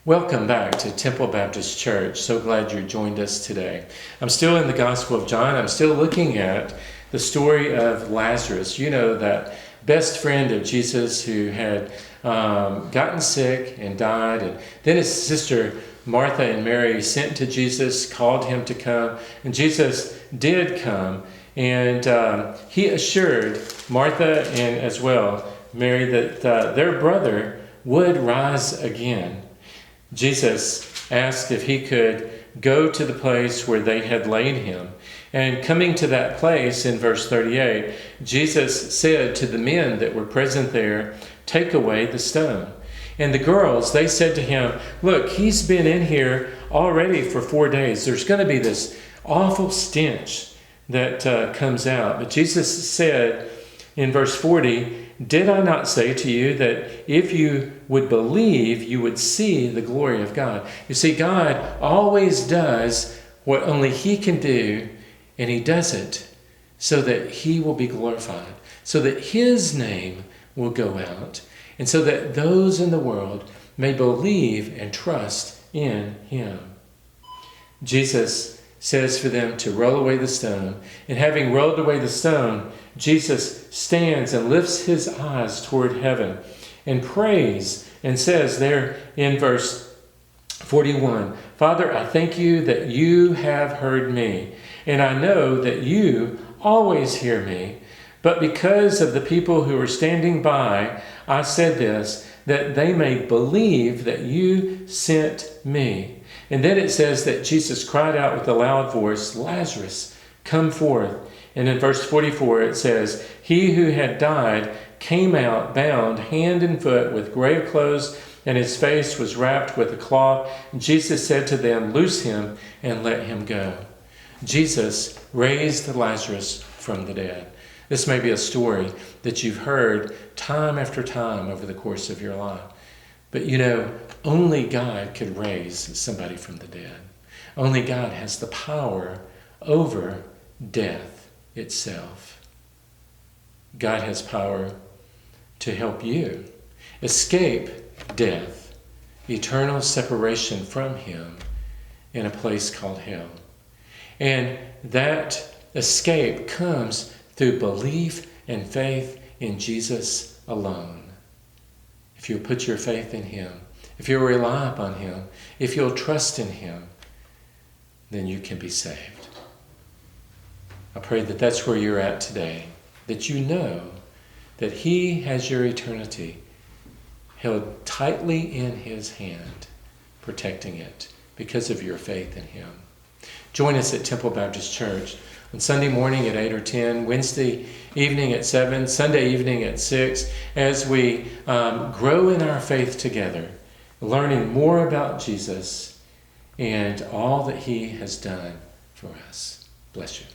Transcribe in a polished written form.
Welcome back to Temple Baptist Church. So glad you joined us today. I'm still in the Gospel of John. I'm still looking at the story of Lazarus. You know, that best friend of Jesus who had gotten sick and died. And then his sister Martha and Mary sent to Jesus, called him to come. And Jesus did come. And he assured Martha and as well Mary that their brother would rise again. Jesus asked if he could go to the place where they had laid him. And coming to that place in verse 38, Jesus said to the men that were present there, "Take away the stone." And the girls, they said to him, "Look, he's been in here already for 4 days. There's going to be this awful stench that comes out." But Jesus said in verse 40, "Did I not say to you that if you would believe, you would see the glory of God?" You see, God always does what only He can do, and He does it so that He will be glorified, so that His name will go out, and so that those in the world may believe and trust in Him. Jesus says for them to roll away the stone. And having rolled away the stone, Jesus stands and lifts his eyes toward heaven and prays and says there in verse 41, "Father, I thank you that you have heard me, and I know that you always hear me. But because of the people who are standing by, I said this, that they may believe that you sent me." And then it says that Jesus cried out with a loud voice, "Lazarus, come forth." And in verse 44 it says, "He who had died came out bound hand and foot with grave clothes, and his face was wrapped with a cloth. And Jesus said to them, 'Loose him and let him go.'" Jesus raised Lazarus from the dead. This may be a story that you've heard time after time over the course of your life. But you know, only God could raise somebody from the dead. Only God has the power over death itself. God has power to help you escape death, eternal separation from Him in a place called hell. And that escape comes through belief and faith in Jesus alone. If you'll put your faith in Him, if you'll rely upon Him, if you'll trust in Him, then you can be saved. I pray that that's where you're at today, that you know that He has your eternity held tightly in His hand, protecting it because of your faith in Him. Join us at Temple Baptist Church on Sunday morning at 8 or 10, Wednesday evening at 7, Sunday evening at 6, as we grow in our faith together, learning more about Jesus and all that He has done for us. Bless you.